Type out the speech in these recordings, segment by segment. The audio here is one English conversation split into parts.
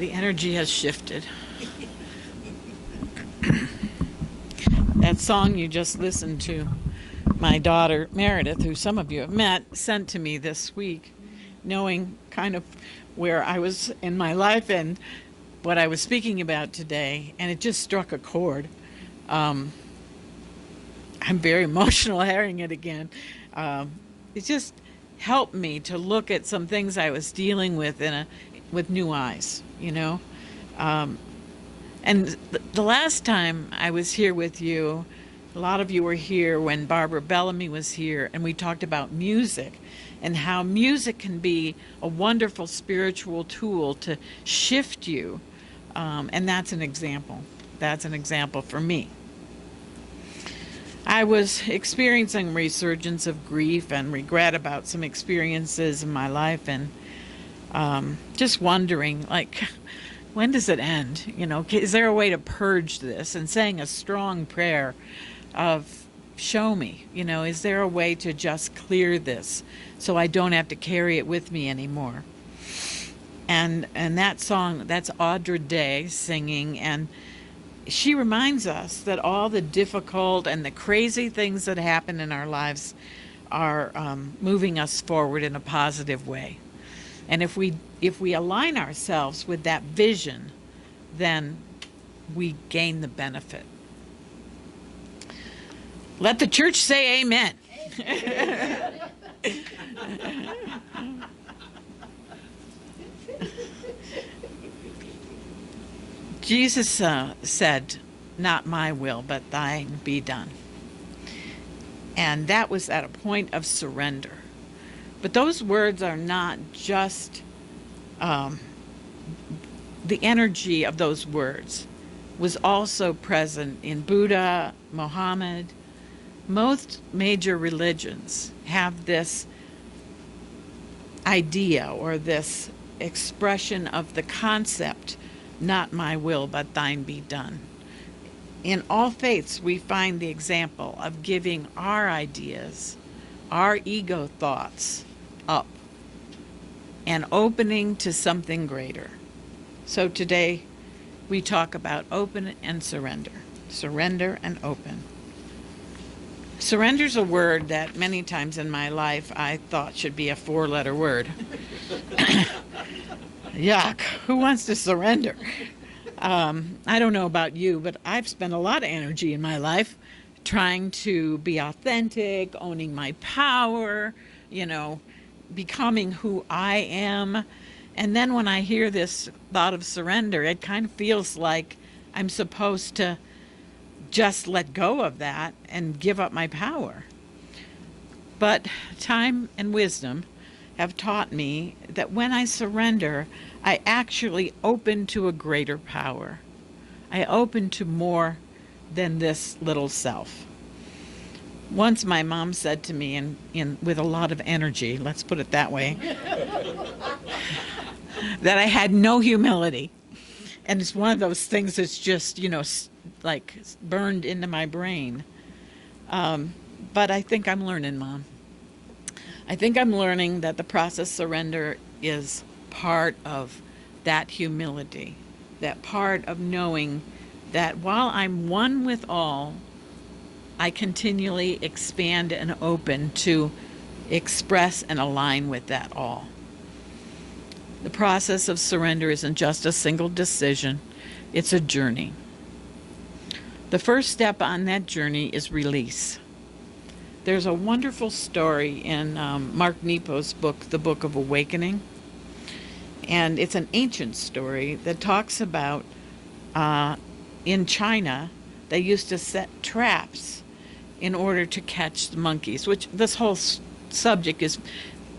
The energy has shifted. That song you just listened to, my daughter Meredith, who some of you have met, sent to me this week, knowing kind of where I was in my life and what I was speaking about today, and it just struck a chord. I'm very emotional hearing it again. It just helped me to look at some things I was dealing with with new eyes, you know. And the last time I was here with you, a lot of you were here when Barbara Bellamy was here, and we talked about music and how music can be a wonderful spiritual tool to shift you. And that's an example. That's an example for me. I was experiencing a resurgence of grief and regret about some experiences in my life, and just wondering, like, when does it end? You know, is there a way to purge this? And saying a strong prayer of, show me, you know, is there a way to just clear this so I don't have to carry it with me anymore? And that song, that's Audra Day singing, and she reminds us that all the difficult and the crazy things that happen in our lives are moving us forward in a positive way. And if we align ourselves with that vision, then we gain the benefit. Let the church say amen. Jesus said, not my will, but thine be done. And that was at a point of surrender. But those words are not just, the energy of those words was also present in Buddha, Muhammad. Most major religions have this idea or this expression of the concept, not my will, but thine be done. In all faiths, we find the example of giving our ideas, our ego thoughts up and opening to something greater. So today we talk about open and surrender. Surrender and open. Surrender is a word that many times in my life I thought should be a 4-letter word. Yuck, who wants to surrender? I don't know about you, but I've spent a lot of energy in my life trying to be authentic, owning my power, you know, becoming who I am. And then when I hear this thought of surrender, it kind of feels like I'm supposed to just let go of that and give up my power. But time and wisdom have taught me that when I surrender, I actually open to a greater power. I open to more than this little self. Once my mom said to me, with a lot of energy, let's put it that way, that I had no humility. And it's one of those things that's just, you know, like burned into my brain. But I think I'm learning, Mom. I think I'm learning that the process surrender is part of that humility, that part of knowing that while I'm one with all, I continually expand and open to express and align with that all. The process of surrender isn't just a single decision, it's a journey. The first step on that journey is release. There's a wonderful story in Mark Nepo's book, The Book of Awakening. And it's an ancient story that talks about in China, they used to set traps in order to catch the monkeys, which this whole subject is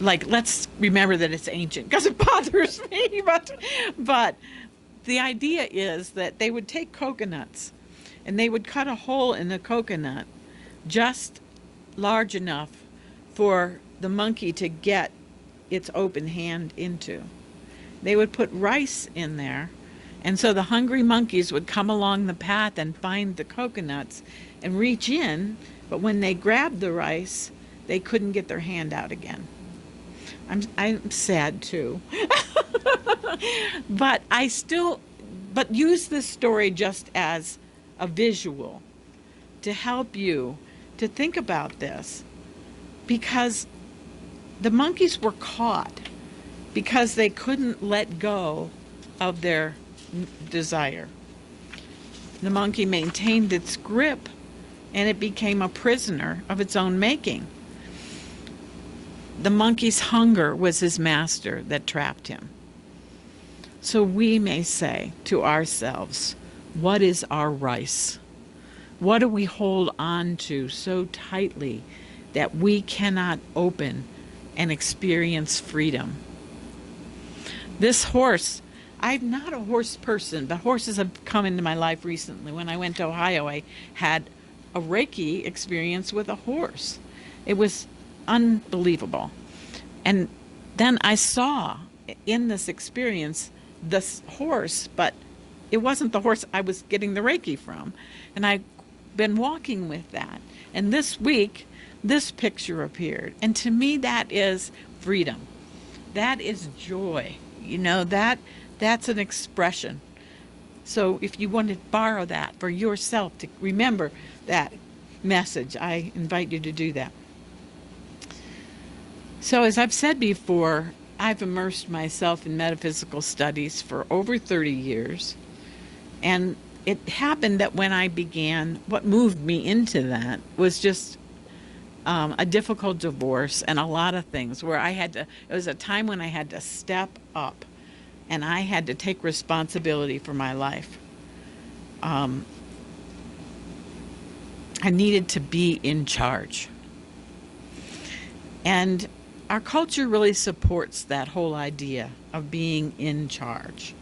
like, let's remember that it's ancient because it bothers me. But the idea is that they would take coconuts and they would cut a hole in the coconut just large enough for the monkey to get its open hand into. They would put rice in there, and so the hungry monkeys would come along the path and find the coconuts and reach in, but when they grabbed the rice, they couldn't get their hand out again. I'm sad too. But but use this story just as a visual to help you to think about this, because the monkeys were caught because they couldn't let go of their desire. The monkey maintained its grip and it became a prisoner of its own making. The monkey's hunger was his master that trapped him. So we may say to ourselves, what is our rice? What do we hold on to so tightly that we cannot open and experience freedom? This horse, I'm not a horse person, but horses have come into my life recently. When I went to Ohio, I had a Reiki experience with a horse. It was unbelievable. And then I saw in this experience this horse, but it wasn't the horse I was getting the Reiki from. And I've been walking with that. And this week, this picture appeared. And to me, that is freedom. That is joy. That's an expression. So if you want to borrow that for yourself to remember that message, I invite you to do that. So as I've said before, I've immersed myself in metaphysical studies for over 30 years. And it happened that when I began, what moved me into that was just a difficult divorce and a lot of things where it was a time when I had to step up and I had to take responsibility for my life. I needed to be in charge. And our culture really supports that whole idea of being in charge.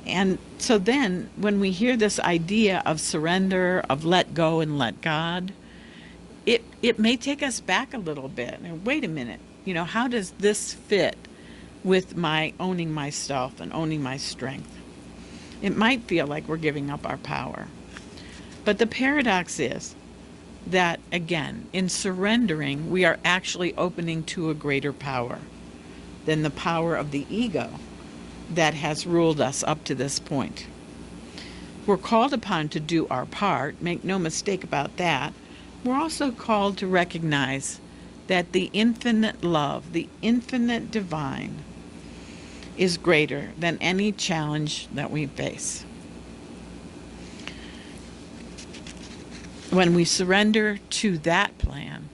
And so then when we hear this idea of surrender, of let go and let God, it may take us back a little bit. And wait a minute, how does this fit with my owning myself and owning my strength? It might feel like we're giving up our power. But the paradox is that, again, in surrendering, we are actually opening to a greater power than the power of the ego that has ruled us up to this point. We're called upon to do our part, make no mistake about that. We're also called to recognize that the infinite love, the infinite divine, is greater than any challenge that we face. When we surrender to that plan,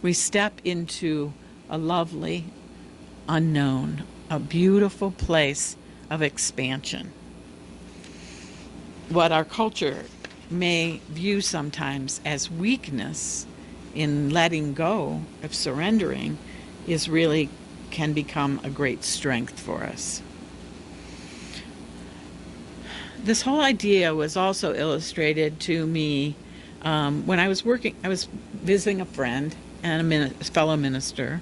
we step into a lovely, unknown, a beautiful place of expansion. What our culture may view sometimes as weakness in letting go of surrendering can become a great strength for us. This whole idea was also illustrated to me when I was visiting a friend and a fellow minister,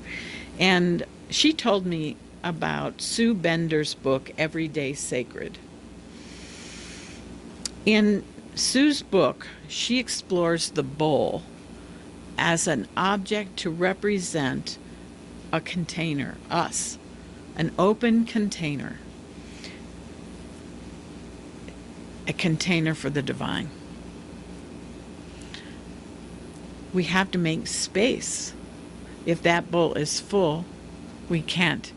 and she told me about Sue Bender's book, Everyday Sacred. In Sue's book, she explores the bowl as an object to represent a container, us, an open container, a container for the divine. We have to make space. If that bowl is full, we can't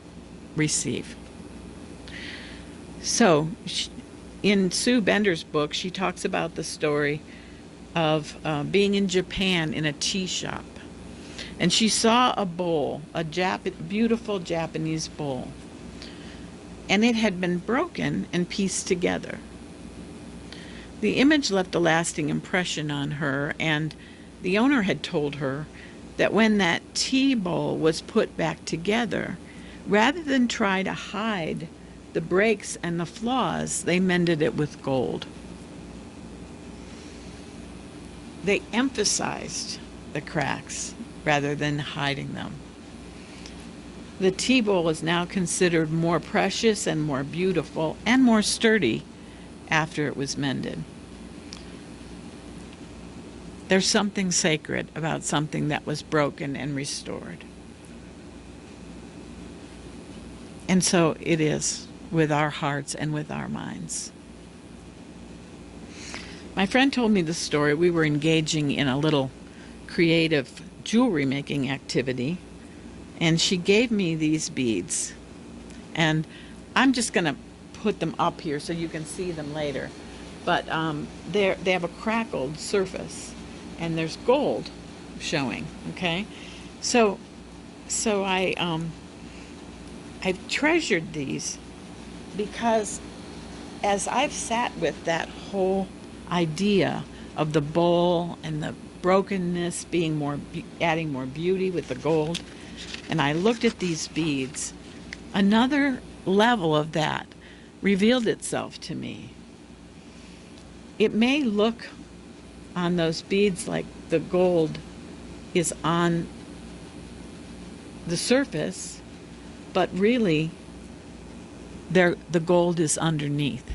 receive. So, in Sue Bender's book, she talks about the story of being in Japan in a tea shop. And she saw a bowl, a beautiful Japanese bowl. And it had been broken and pieced together. The image left a lasting impression on her, and the owner had told her that when that tea bowl was put back together, rather than try to hide the breaks and the flaws, they mended it with gold. They emphasized the cracks rather than hiding them. The tea bowl is now considered more precious and more beautiful and more sturdy after it was mended. There's something sacred about something that was broken and restored. And so it is with our hearts and with our minds. My friend told me the story. We were engaging in a little creative jewelry making activity, and she gave me these beads. And I'm just going to put them up here so you can see them later. But they have a crackled surface, and there's gold showing. Okay, so I've treasured these because as I've sat with that whole idea of the bowl and the brokenness being adding more beauty with the gold, and I looked at these beads, another level of that revealed itself to me. It may look on those beads like the gold is on the surface, but really the gold is underneath.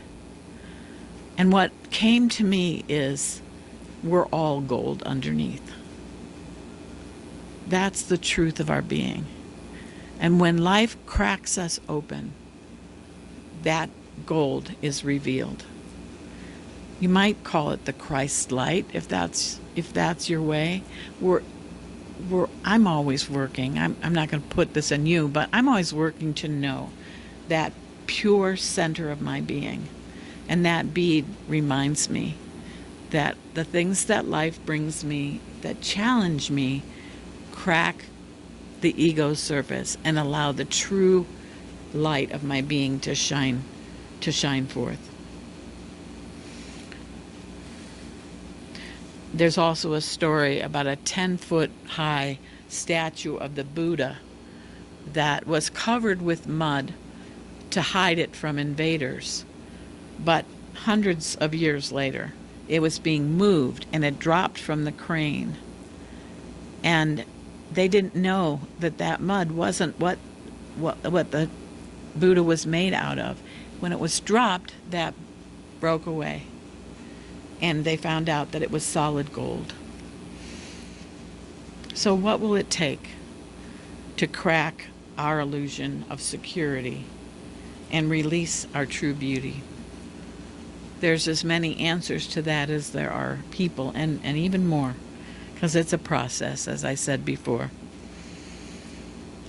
And what came to me is we're all gold underneath. That's the truth of our being. And when life cracks us open, that gold is revealed. You might call it the Christ light, if that's your way. I'm always working. I'm not going to put this on you, but I'm always working to know that pure center of my being. And that bead reminds me that the things that life brings me, that challenge me, crack the ego's surface and allow the true light of my being to shine forth. There's also a story about a 10-foot high statue of the Buddha that was covered with mud to hide it from invaders. But hundreds of years later, it was being moved and it dropped from the crane. And they didn't know that mud wasn't what the Buddha was made out of. When it was dropped, that broke away. And they found out that it was solid gold. So what will it take to crack our illusion of security and release our true beauty? There's as many answers to that as there are people, and even more, because it's a process, as I said before.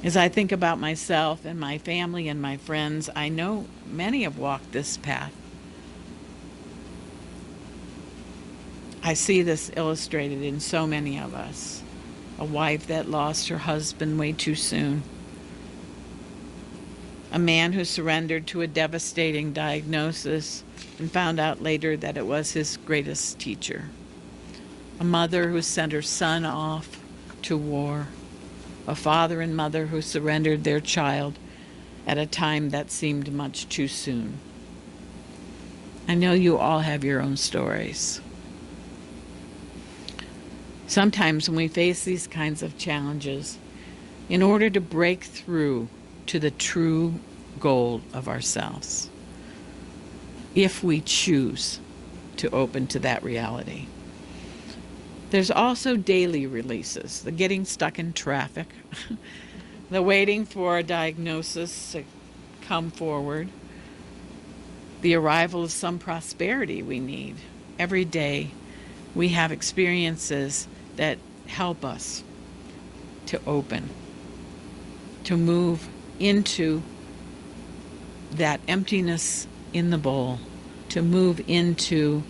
As I think about myself and my family and my friends, I know many have walked this path. I see this illustrated in so many of us. A wife that lost her husband way too soon. A man who surrendered to a devastating diagnosis and found out later that it was his greatest teacher. A mother who sent her son off to war. A father and mother who surrendered their child at a time that seemed much too soon. I know you all have your own stories. Sometimes when we face these kinds of challenges, in order to break through to the true goal of ourselves, if we choose to open to that reality, there's also daily releases, the getting stuck in traffic, the waiting for a diagnosis to come forward, the arrival of some prosperity we need. Every day we have experiences that help us to open, to move into that emptiness in the bowl, to move into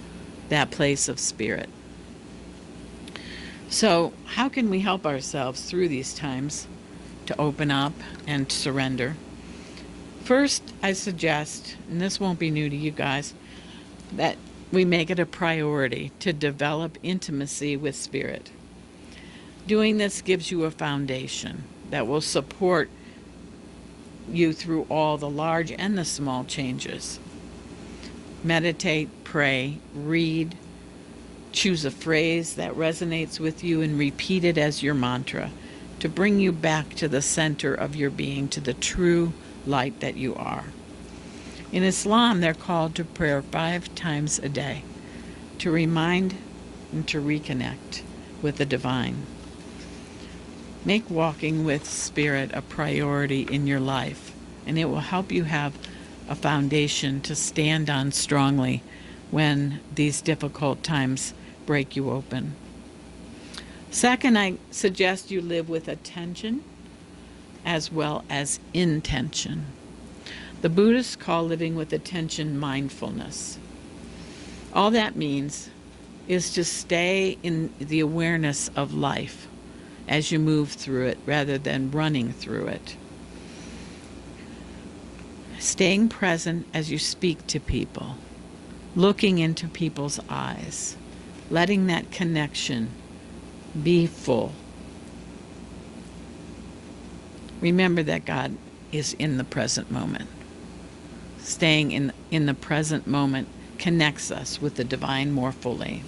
that place of spirit. So how can we help ourselves through these times to open up and surrender? First, I suggest, and this won't be new to you guys, that we make it a priority to develop intimacy with Spirit. Doing this gives you a foundation that will support you through all the large and the small changes. Meditate, pray, read, choose a phrase that resonates with you and repeat it as your mantra to bring you back to the center of your being, to the true light that you are. In Islam, they're called to prayer 5 times a day to remind and to reconnect with the divine. Make walking with Spirit a priority in your life and it will help you have a foundation to stand on strongly when these difficult times break you open. Second, I suggest you live with attention as well as intention. The Buddhists call living with attention mindfulness. All that means is to stay in the awareness of life as you move through it rather than running through it. Staying present as you speak to people, looking into people's eyes, letting that connection be full. Remember that God is in the present moment. Staying in the present moment connects us with the divine more fully.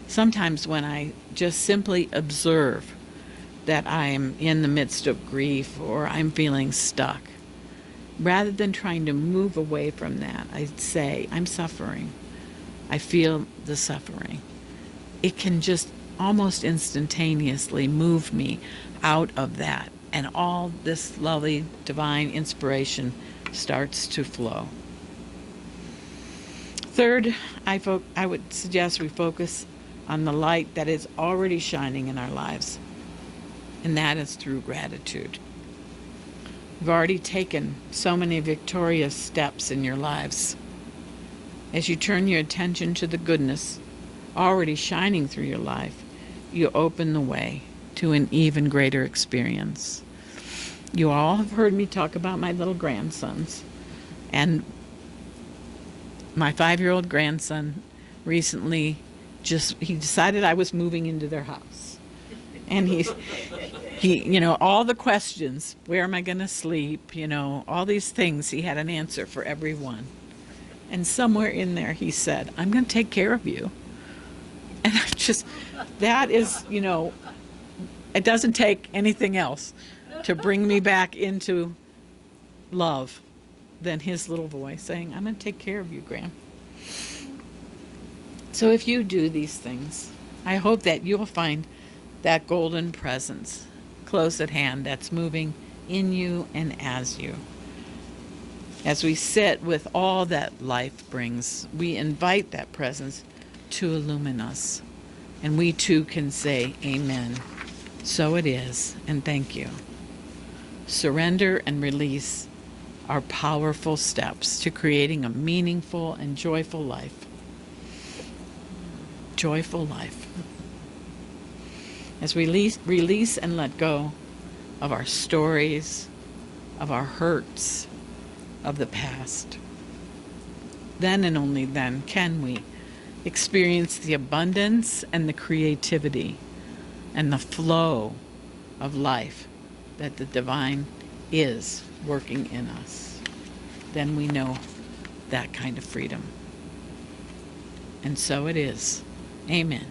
Sometimes when I just simply observe that I am in the midst of grief or I'm feeling stuck, rather than trying to move away from that, I say, I'm suffering. I feel the suffering. It can just almost instantaneously move me out of that, and all this lovely divine inspiration starts to flow. Third, I would suggest we focus on the light that is already shining in our lives, and that is through gratitude. You've already taken so many victorious steps in your lives. As you turn your attention to the goodness already shining through your life, you open the way to an even greater experience. You all have heard me talk about my little grandsons, and my 5-year-old grandson recently he decided I was moving into their house. And he, all the questions, where am I going to sleep, all these things, he had an answer for every one. And somewhere in there he said, I'm going to take care of you. And that is, it doesn't take anything else to bring me back into love than his little voice saying, I'm going to take care of you, Graham. So if you do these things, I hope that you'll find that golden presence close at hand that's moving in you and as you. As we sit with all that life brings, we invite that presence to illumine us. And we too can say, Amen. So it is, and thank you. Surrender and release are powerful steps to creating a meaningful and joyful life. Joyful life. As we release and let go of our stories, of our hurts, of the past, then and only then can we experience the abundance and the creativity and the flow of life that the divine is working in us. Then we know that kind of freedom. And so it is. Amen.